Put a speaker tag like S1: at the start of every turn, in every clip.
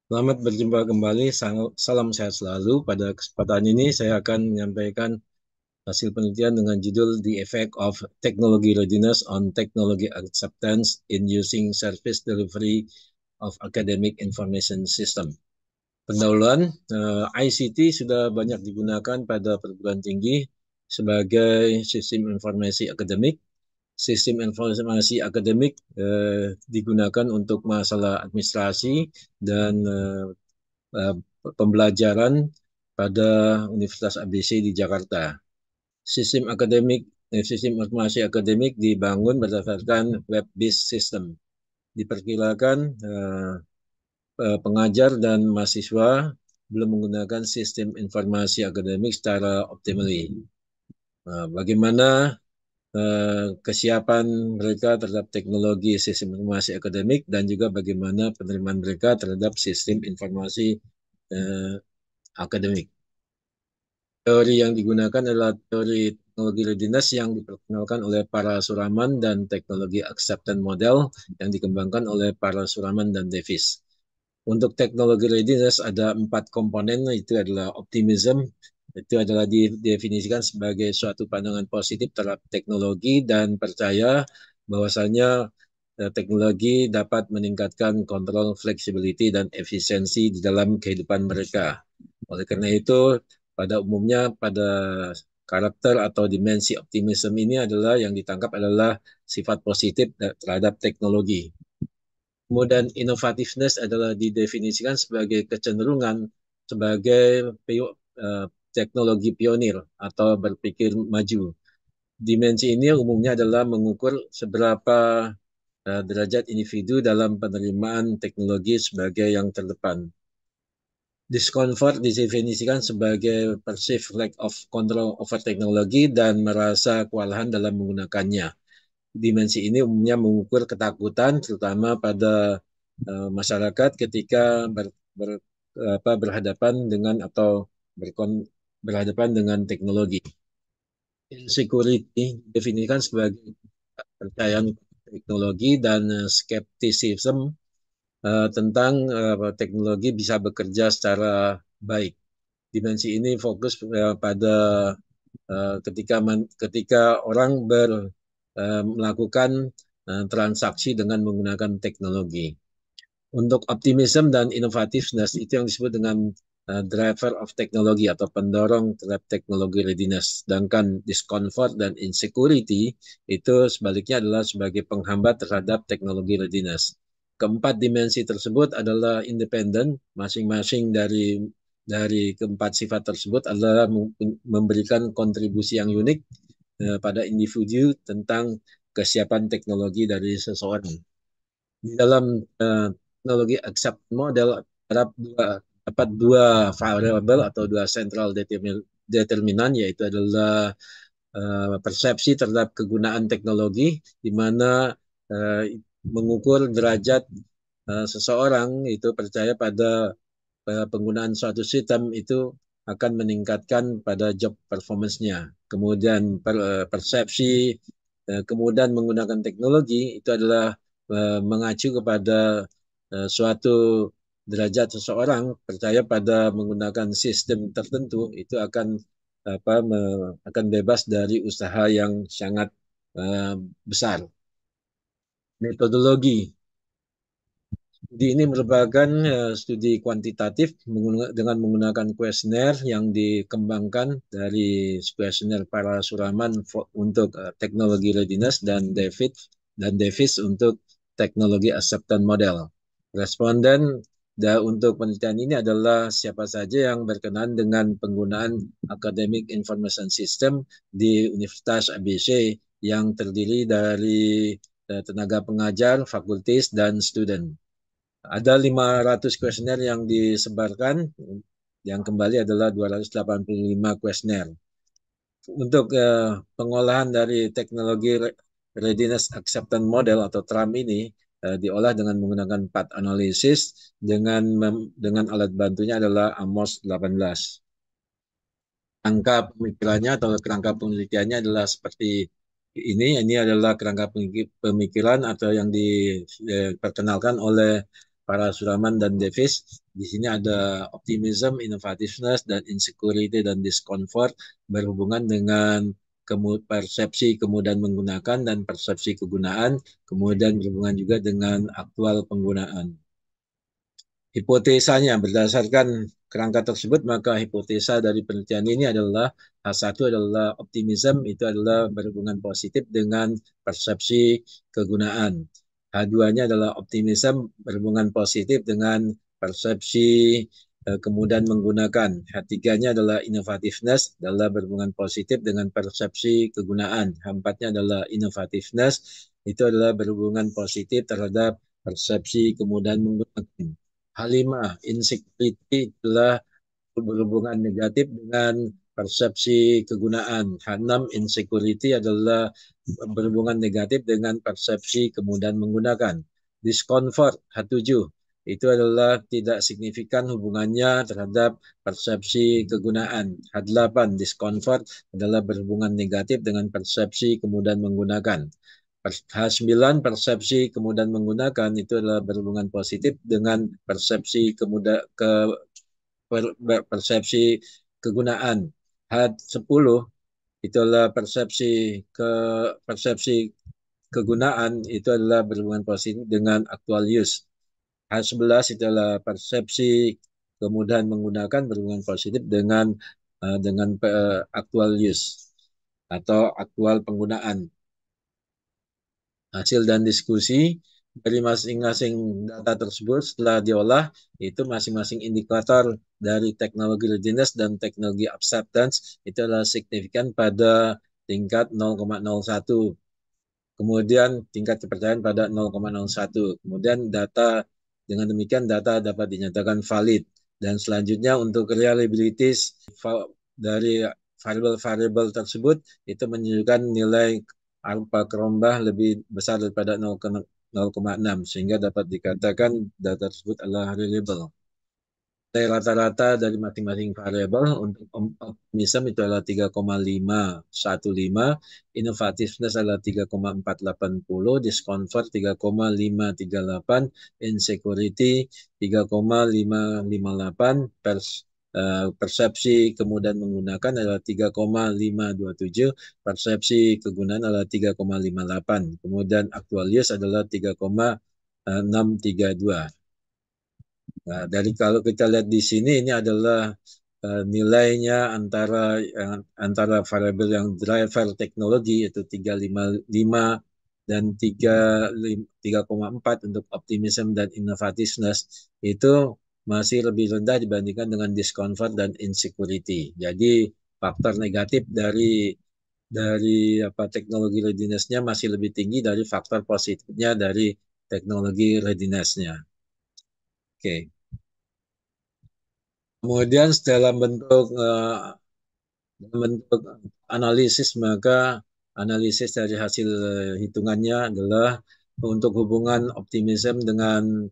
S1: Selamat berjumpa kembali. Salam sehat selalu. Pada kesempatan ini saya akan menyampaikan hasil penelitian dengan judul The Effect of Technology Readiness on Technology Acceptance in Using Service Delivery of Academic Information System. Pendahuluan, ICT sudah banyak digunakan pada perguruan tinggi sebagai sistem informasi akademik. Sistem informasi akademik digunakan untuk masalah administrasi dan eh, pembelajaran pada Universitas ABC di Jakarta. Sistem informasi akademik dibangun berdasarkan web-based system. Diperkirakan pengajar dan mahasiswa belum menggunakan sistem informasi akademik secara optimally. Bagaimana kesiapan mereka terhadap teknologi sistem informasi akademik dan juga bagaimana penerimaan mereka terhadap sistem informasi eh, akademik. Teori yang digunakan adalah teori teknologi readiness yang diperkenalkan oleh para Suraman dan teknologi acceptance model yang dikembangkan oleh para Suraman dan Davis. Untuk teknologi readiness ada 4 komponen, itu adalah optimism, itu adalah didefinisikan sebagai suatu pandangan positif terhadap teknologi dan percaya bahwasanya teknologi dapat meningkatkan kontrol, flexibility, dan efisiensi di dalam kehidupan mereka. Oleh karena itu, pada umumnya pada karakter atau dimensi optimisme ini adalah yang ditangkap adalah sifat positif terhadap teknologi. Kemudian innovativeness adalah didefinisikan sebagai kecenderungan sebagai teknologi pionir atau berpikir maju. Dimensi ini umumnya adalah mengukur seberapa derajat individu dalam penerimaan teknologi sebagai yang terdepan. Discomfort didefinisikan sebagai perceived lack of control over teknologi dan merasa kewalahan dalam menggunakannya. Dimensi ini umumnya mengukur ketakutan, terutama pada masyarakat ketika berhadapan dengan atau berhadapan dengan teknologi. Insecurity didefinisikan sebagai kepercayaan teknologi dan skepticism tentang teknologi bisa bekerja secara baik. Dimensi ini fokus pada ketika orang melakukan transaksi dengan menggunakan teknologi. Untuk optimism dan innovativeness itu yang disebut dengan driver of technology atau pendorong terhadap teknologi readiness. Sedangkan discomfort dan insecurity itu sebaliknya adalah sebagai penghambat terhadap teknologi readiness. Keempat dimensi tersebut adalah independen, masing-masing dari keempat sifat tersebut adalah memberikan kontribusi yang unik pada individu tentang kesiapan teknologi dari seseorang. Di dalam teknologi accept model dapat dua variabel atau dua central determinan, yaitu adalah persepsi terhadap kegunaan teknologi, di mana mengukur derajat seseorang itu percaya pada penggunaan suatu sistem itu akan meningkatkan pada job performance-nya. Kemudian persepsi kemudian menggunakan teknologi itu adalah mengacu kepada suatu derajat seseorang percaya pada menggunakan sistem tertentu itu akan bebas dari usaha yang sangat besar. Metodologi studi ini merupakan studi kuantitatif dengan menggunakan kuesioner yang dikembangkan dari kuesioner para Suraman untuk teknologi readiness dan Davis untuk teknologi acceptance model. Responden untuk penelitian ini adalah siapa saja yang berkenan dengan penggunaan Academic Information System di Universitas ABC yang terdiri dari tenaga pengajar, fakultis, dan student. Ada 500 kuesioner yang disebarkan, yang kembali adalah 285 kuesioner. Untuk pengolahan dari teknologi Readiness Acceptance Model atau TRAM ini diolah dengan menggunakan path analysis dengan alat bantunya adalah AMOS 18. Kerangka pemikirannya atau kerangka penelitiannya adalah seperti ini adalah kerangka pemikiran atau yang diperkenalkan oleh Parasuraman dan Davis. Di sini ada optimism, innovativeness, dan insecurity dan discomfort berhubungan dengan persepsi kemudahan menggunakan dan persepsi kegunaan, kemudian berhubungan juga dengan aktual penggunaan. Hipotesanya berdasarkan kerangka tersebut, maka hipotesa dari penelitian ini adalah H1 adalah optimism, itu adalah berhubungan positif dengan persepsi kegunaan. H2-nya adalah optimism berhubungan positif dengan persepsi kemudahan menggunakan. H3-nya adalah innovativeness, adalah berhubungan positif dengan persepsi kegunaan. H4-nya adalah innovativeness, itu adalah berhubungan positif terhadap persepsi kemudahan menggunakan. H5, insecurity adalah berhubungan negatif dengan persepsi kegunaan. H6, insecurity adalah berhubungan negatif dengan persepsi kemudahan menggunakan. Discomfort, H7, itu adalah tidak signifikan hubungannya terhadap persepsi kegunaan. H8, discomfort adalah berhubungan negatif dengan persepsi kemudahan menggunakan. H9, persepsi kemudahan menggunakan itu adalah berhubungan positif dengan persepsi persepsi kegunaan. H10 itu adalah persepsi kegunaan itu adalah berhubungan positif dengan actual use. H11 itu adalah persepsi kemudahan menggunakan berhubungan positif dengan actual use atau aktual penggunaan. Hasil dan diskusi dari masing-masing data tersebut setelah diolah, itu masing-masing indikator dari teknologi readiness dan teknologi acceptance itu adalah signifikan pada tingkat 0,01. Kemudian tingkat kepercayaan pada 0,01. Kemudian dengan demikian data dapat dinyatakan valid. Dan selanjutnya untuk reliabilities dari variabel-variabel tersebut itu menunjukkan nilai alfa kerombah lebih besar daripada 0,6 sehingga dapat dikatakan data tersebut adalah reliable. Rata-rata dari masing-masing variabel untuk optimism itu adalah 3,515, innovativeness adalah 3,480, discomfort 3,538, insecurity 3,558, persepsi kemudahan menggunakan adalah 3,527, persepsi kegunaan adalah 3,58, kemudian actual use adalah 3,632. Nah, dari kalau kita lihat di sini ini adalah nilainya antara variabel yang driver teknologi yaitu 355 dan 3,4 untuk optimism dan innovativeness itu masih lebih rendah dibandingkan dengan discomfort dan insecurity. Jadi faktor negatif dari teknologi readiness-nya masih lebih tinggi dari faktor positifnya dari teknologi readiness-nya. Oke. Kemudian setelah bentuk analisis, maka analisis dari hasil hitungannya adalah untuk hubungan optimism dengan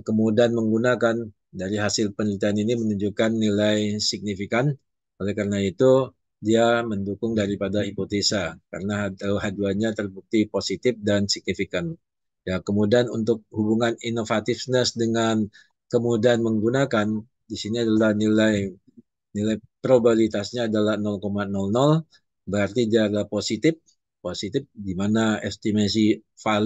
S1: kemudahan menggunakan. Dari hasil penelitian ini menunjukkan nilai signifikan. Oleh karena itu, dia mendukung daripada hipotesa karena H2-nya terbukti positif dan signifikan. Ya, kemudian untuk hubungan innovativeness dengan kemudahan menggunakan, di sini adalah nilai probabilitasnya adalah 0,00, berarti dia adalah positif di mana estimasi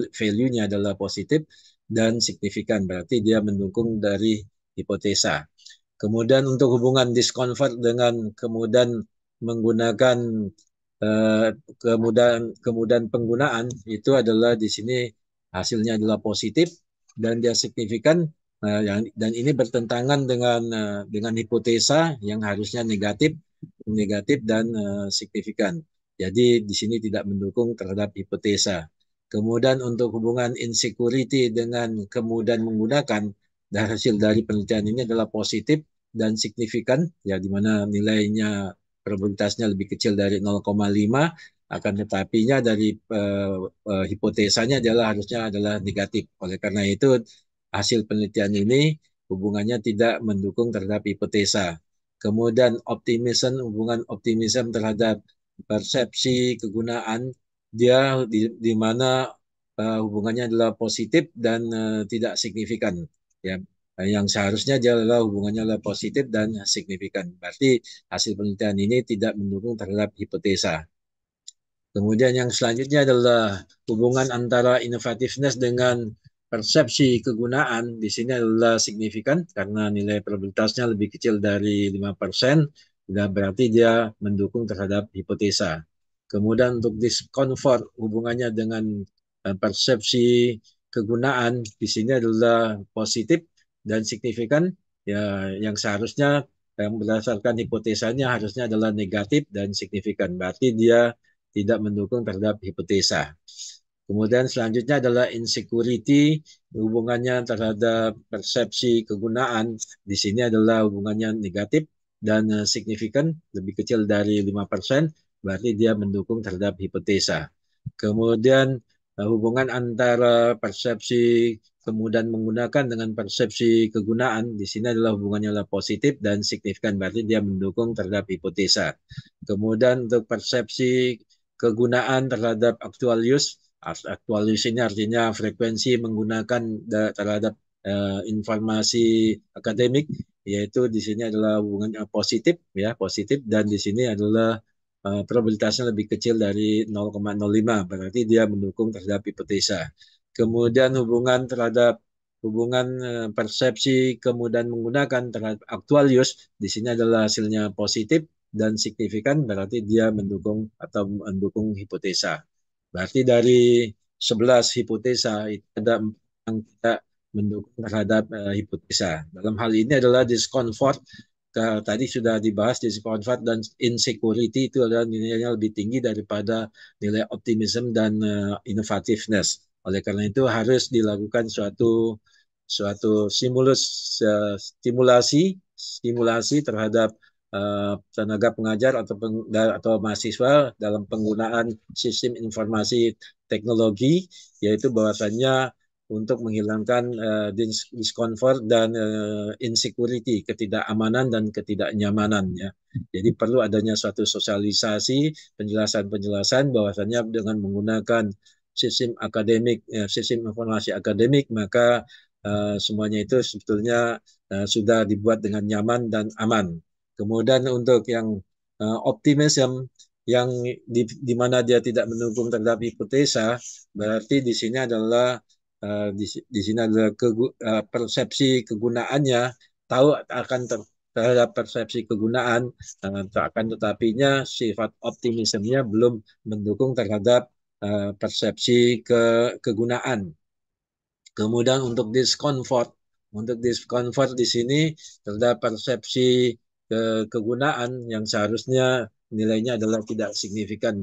S1: value-nya adalah positif dan signifikan, berarti dia mendukung dari hipotesa. Kemudian untuk hubungan discomfort dengan kemudahan menggunakan kemudahan penggunaan itu adalah di sini hasilnya adalah positif dan dia signifikan. Dan ini bertentangan dengan hipotesa yang harusnya negatif dan signifikan. Jadi di sini tidak mendukung terhadap hipotesa. Kemudian untuk hubungan insecurity dengan kemudahan menggunakan, hasil dari penelitian ini adalah positif dan signifikan, ya di mana nilainya probabilitasnya lebih kecil dari 0,5, akan tetapinya dari hipotesanya harusnya adalah negatif. Oleh karena itu hasil penelitian ini hubungannya tidak mendukung terhadap hipotesa. Kemudian hubungan optimism terhadap persepsi kegunaan, dia di mana hubungannya adalah positif dan tidak signifikan. ya. Yang seharusnya dia adalah hubungannya adalah positif dan signifikan. Berarti hasil penelitian ini tidak mendukung terhadap hipotesa. Kemudian yang selanjutnya adalah hubungan antara innovativeness dengan persepsi kegunaan. Di sini adalah signifikan karena nilai probabilitasnya lebih kecil dari 5%, sudah berarti dia mendukung terhadap hipotesa. Kemudian untuk discomfort hubungannya dengan persepsi kegunaan di sini adalah positif dan signifikan. Ya, yang seharusnya yang berdasarkan hipotesanya harusnya adalah negatif dan signifikan. Berarti dia tidak mendukung terhadap hipotesa. Kemudian selanjutnya adalah insecurity, hubungannya terhadap persepsi kegunaan. Di sini adalah hubungannya negatif dan signifikan, lebih kecil dari 5%, berarti dia mendukung terhadap hipotesa. Kemudian hubungan antara persepsi kemudian menggunakan dengan persepsi kegunaan, di sini adalah hubungannya adalah positif dan signifikan, berarti dia mendukung terhadap hipotesa. Kemudian untuk persepsi kegunaan terhadap actual use. Actual use ini artinya frekuensi menggunakan terhadap informasi akademik, yaitu di sini adalah hubungannya positif, ya positif, dan di sini adalah probabilitasnya lebih kecil dari 0,05, berarti dia mendukung terhadap hipotesa. Kemudian hubungan persepsi kemudian menggunakan terhadap actual use, di sini adalah hasilnya positif dan signifikan, berarti dia mendukung atau mendukung hipotesa. Berarti dari 11 hipotesa itu ada yang tidak mendukung terhadap hipotesa. Dalam hal ini adalah discomfort. Tadi sudah dibahas discomfort dan insecurity itu adalah nilainya lebih tinggi daripada nilai optimism dan innovativeness. Oleh karena itu harus dilakukan suatu stimulasi terhadap tenaga pengajar atau mahasiswa dalam penggunaan sistem informasi teknologi, yaitu bahwasannya untuk menghilangkan discomfort dan insecurity, ketidakamanan dan ketidaknyamanan, ya. Jadi perlu adanya suatu sosialisasi, penjelasan-penjelasan bahwasannya dengan menggunakan sistem akademik, sistem informasi akademik, maka semuanya itu sebetulnya sudah dibuat dengan nyaman dan aman. Kemudian untuk yang optimism, yang di mana dia tidak mendukung terhadap hipotesa, berarti di sini adalah di sini adalah persepsi kegunaannya, tahu akan terhadap persepsi kegunaan, akan tetapinya sifat optimismenya belum mendukung terhadap persepsi kegunaan. Kemudian untuk discomfort di sini terhadap persepsi kegunaan yang seharusnya nilainya adalah tidak signifikan.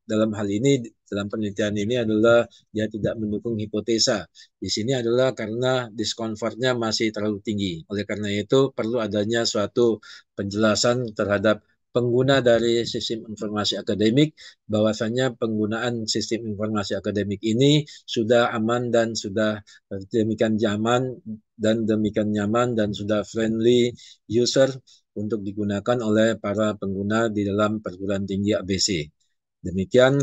S1: Dalam hal ini, dalam penelitian ini adalah dia tidak mendukung hipotesa. Di sini adalah karena discomfortnya masih terlalu tinggi. Oleh karena itu perlu adanya suatu penjelasan terhadap pengguna dari sistem informasi akademik, bahwasannya penggunaan sistem informasi akademik ini sudah aman dan sudah demikian nyaman dan sudah friendly user untuk digunakan oleh para pengguna di dalam perguruan tinggi ABC. Demikian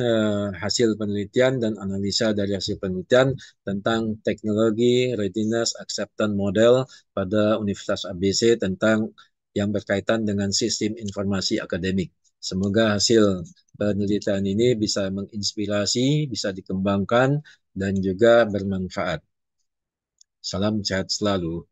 S1: hasil penelitian dan analisa dari hasil penelitian tentang teknologi readiness acceptance model pada Universitas ABC tentang yang berkaitan dengan sistem informasi akademik. Semoga hasil penelitian ini bisa menginspirasi, bisa dikembangkan, dan juga bermanfaat. Salam sehat selalu.